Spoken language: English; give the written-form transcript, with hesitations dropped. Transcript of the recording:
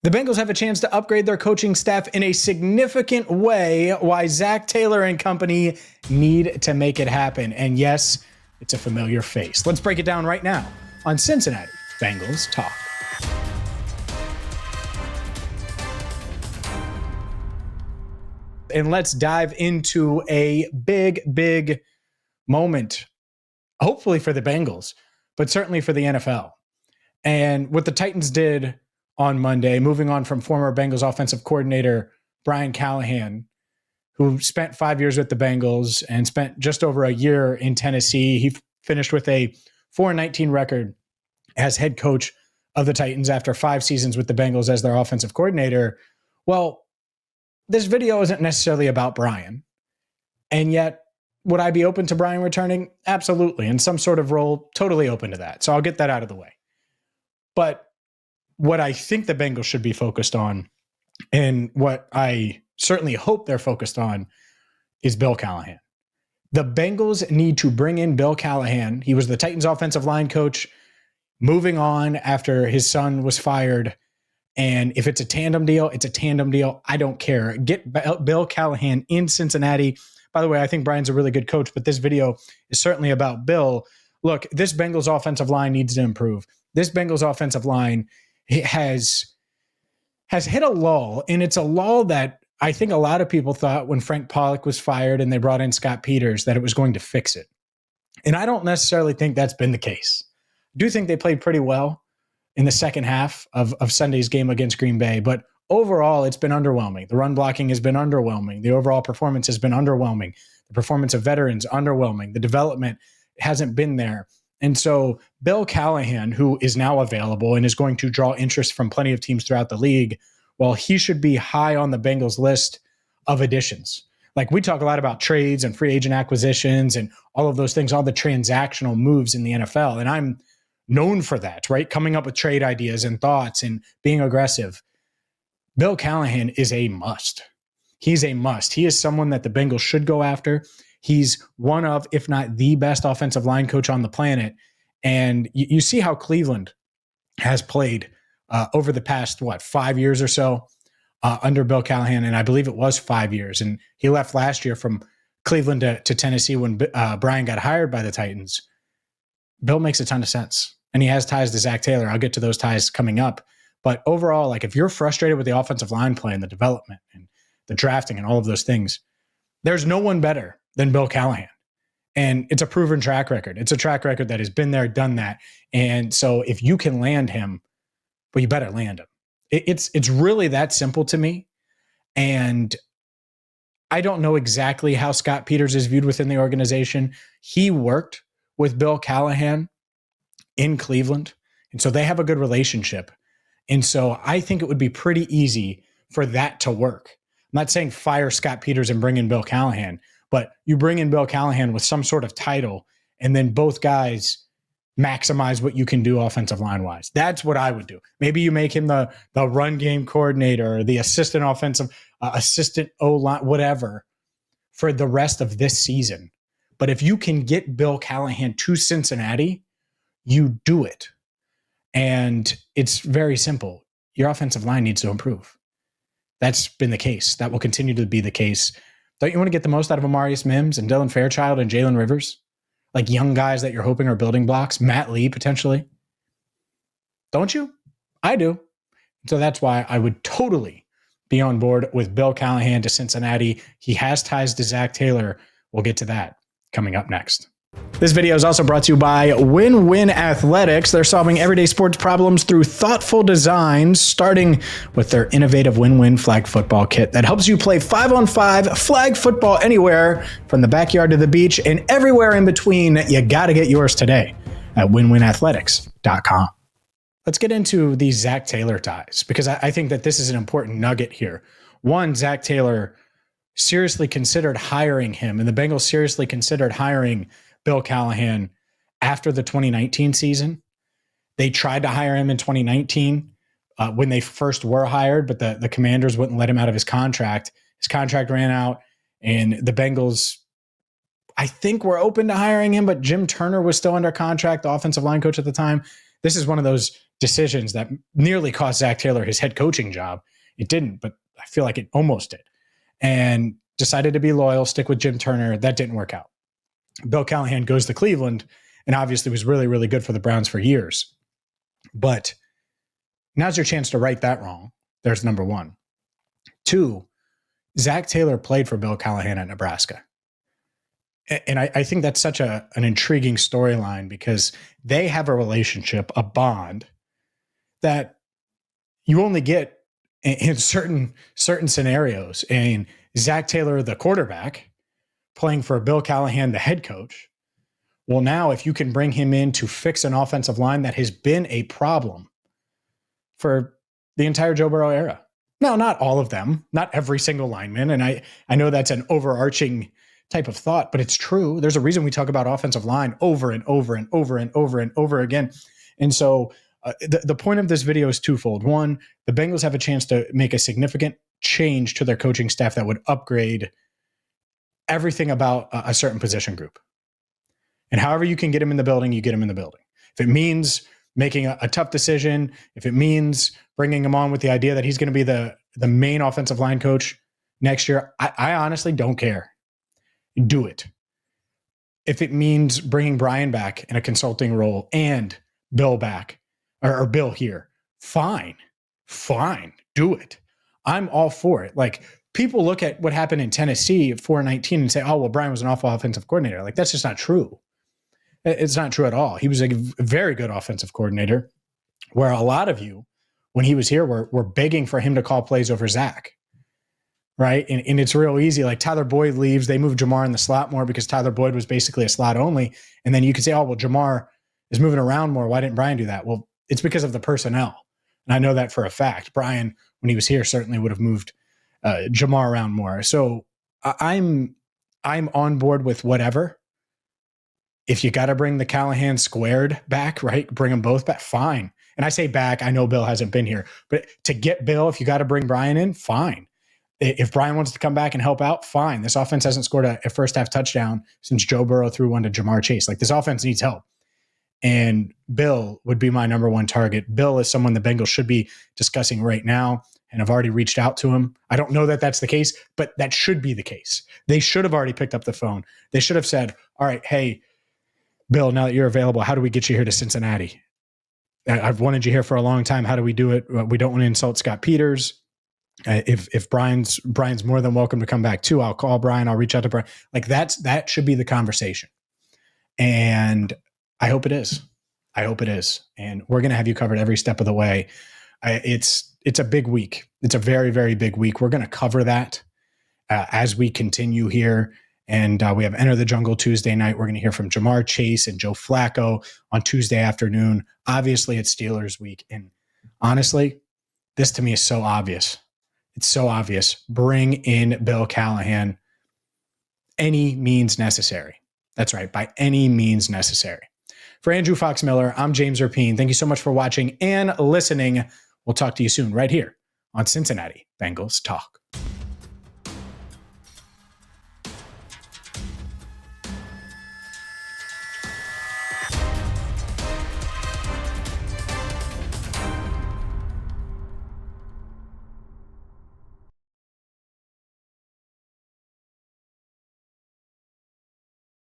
The Bengals have a chance to upgrade their coaching staff in a significant way. Why Zac Taylor and company need to make it happen. And yes, it's a familiar face. Let's break it down right now on Cincinnati Bengals Talk. And let's dive into a big moment, hopefully for the Bengals, but certainly for the NFL. And what the Titans did on Monday, moving on from former Bengals offensive coordinator Brian Callahan, who spent 5 years with the Bengals and spent just over a year in Tennessee. He finished with a 4-19 record as head coach of the Titans after 5 seasons with the Bengals as their offensive coordinator. Well, this video isn't necessarily about Brian. And yet, would I be open to Brian returning? Absolutely. In some sort of role, totally open to that. So I'll get that out of the way. But what I think the Bengals should be focused on, and what I certainly hope they're focused on, is Bill Callahan. The Bengals need to bring in Bill Callahan. He was the Titans offensive line coach, moving on after his son was fired. And if it's a tandem deal, it's a tandem deal. I don't care. Get Bill Callahan in Cincinnati. By the way, I think Brian's a really good coach, but this video is certainly about Bill. Look, this Bengals offensive line needs to improve. This Bengals offensive line has hit a lull, and it's a lull that I think a lot of people thought when Frank Pollock was fired and they brought in Scott Peters that it was going to fix it. And I don't necessarily think that's been the case. I do think they played pretty well in the second half of Sunday's game against Green Bay, but overall it's been underwhelming. The run blocking has been underwhelming. The overall performance has been underwhelming. The performance of veterans, underwhelming. The development hasn't been there. And so Bill Callahan, who is now available and is going to draw interest from plenty of teams throughout the league, well, he should be high on the Bengals list of additions. Like, we talk a lot about trades and free agent acquisitions and all of those things, all the transactional moves in the NFL. And I'm known for that, right? Coming up with trade ideas and thoughts and being aggressive. Bill Callahan is a must. He's a must. He is someone that the Bengals should go after. He's one of, if not the best offensive line coach on the planet. And you see how Cleveland has played over the past, 5 years or so under Bill Callahan. And I believe it was 5 years. And he left last year from Cleveland to Tennessee when Brian got hired by the Titans. Bill makes a ton of sense. And he has ties to Zac Taylor. I'll get to those ties coming up. But overall, like, if you're frustrated with the offensive line play and the development and the drafting and all of those things, there's no one better than Bill Callahan. And it's a proven track record. It's a track record that has been there, done that. And so if you can land him, well, you better land him. It's really that simple to me. And I don't know exactly how Scott Peters is viewed within the organization. He worked with Bill Callahan in Cleveland. And so they have a good relationship. And so I think it would be pretty easy for that to work. I'm not saying fire Scott Peters and bring in Bill Callahan, but you bring in Bill Callahan with some sort of title, and then both guys maximize what you can do offensive line wise. That's what I would do. Maybe you make him the run game coordinator or the assistant offensive, assistant O-line, whatever, for the rest of this season. But if you can get Bill Callahan to Cincinnati, you do it. And it's very simple. Your offensive line needs to improve. That's been the case. That will continue to be the case. Don't you want to get the most out of Amarius Mims and Dylan Fairchild and Jalen Rivers? Like young guys that you're hoping are building blocks? Matt Lee, potentially? Don't you? I do. So that's why I would totally be on board with Bill Callahan to Cincinnati. He has ties to Zac Taylor. We'll get to that coming up next. This video is also brought to you by WinWin Athletics. They're solving everyday sports problems through thoughtful designs, starting with their innovative WinWin flag football kit that helps you play 5-on-5 flag football anywhere, from the backyard to the beach and everywhere in between. You got to get yours today at winwinathletics.com. Let's get into these Zac Taylor ties, because I think that this is an important nugget here. One, Zac Taylor seriously considered hiring him, and the Bengals seriously considered hiring Bill Callahan after the 2019 season. They tried to hire him in 2019 when they first were hired, but the Commanders wouldn't let him out of his contract. His contract ran out, and the Bengals, I think, were open to hiring him, but Jim Turner was still under contract, the offensive line coach at the time. This is one of those decisions that nearly cost Zac Taylor his head coaching job. It didn't, but I feel like it almost did. And decided to be loyal, stick with Jim Turner. That didn't work out. Bill Callahan goes to Cleveland and obviously was really, really good for the Browns for years. But now's your chance to right that wrong. There's number one. Two, Zac Taylor played for Bill Callahan at Nebraska. And I think that's such an intriguing storyline because they have a relationship, a bond that you only get in certain scenarios. And Zac Taylor, the quarterback, playing for Bill Callahan, the head coach. Well, now if you can bring him in to fix an offensive line that has been a problem for the entire Joe Burrow era. Now, not all of them, not every single lineman. And I know that's an overarching type of thought, but it's true. There's a reason we talk about offensive line over and over and over and over and over again. And so the point of this video is twofold. One, the Bengals have a chance to make a significant change to their coaching staff that would upgrade everything about a certain position group. And however you can get him in the building, you get him in the building. If it means making a tough decision, if it means bringing him on with the idea that he's going to be the main offensive line coach next year, I honestly don't care. Do it. If it means bringing Brian back in a consulting role and Bill back, or Bill here, fine, do it. I'm all for it. Like, people look at what happened in Tennessee at 4-19 and say, oh, well, Brian was an awful offensive coordinator. Like, that's just not true. It's not true at all. He was a very good offensive coordinator, where a lot of you, when he was here, were begging for him to call plays over Zach, right? And it's real easy. Like, Tyler Boyd leaves. They move Jamar in the slot more because Tyler Boyd was basically a slot only. And then you could say, oh, well, Jamar is moving around more. Why didn't Brian do that? Well, it's because of the personnel. And I know that for a fact. Brian, when he was here, certainly would have moved Jamar around more. So I'm on board with whatever. If you got to bring the Callahan squared back, right? Bring them both back, fine. And I say back, I know Bill hasn't been here, but to get Bill, if you got to bring Brian in, fine. If Brian wants to come back and help out, fine. This offense hasn't scored a first half touchdown since Joe Burrow threw one to Jamar Chase. Like, this offense needs help. And Bill would be my number one target. Bill is someone the Bengals should be discussing right now, and I've already reached out to him. I don't know that that's the case, but that should be the case. They should have already picked up the phone. They should have said, all right, hey, Bill, now that you're available, how do we get you here to Cincinnati? I've wanted you here for a long time. How do we do it? We don't want to insult Scott Peters. If Brian's more than welcome to come back too, I'll call Brian. I'll reach out to Brian. Like, that should be the conversation. And I hope it is. And we're going to have you covered every step of the way. It's a big week. It's a very, very big week. We're going to cover that as we continue here. And we have Enter the Jungle Tuesday night. We're going to hear from Jamar Chase and Joe Flacco on Tuesday afternoon. Obviously, it's Steelers week. And honestly, this to me is so obvious. It's so obvious. Bring in Bill Callahan. Any means necessary. That's right. By any means necessary. For Andrew Fox Miller, I'm James Rapien. Thank you so much for watching and listening. We'll talk to you soon right here on Cincinnati Bengals Talk.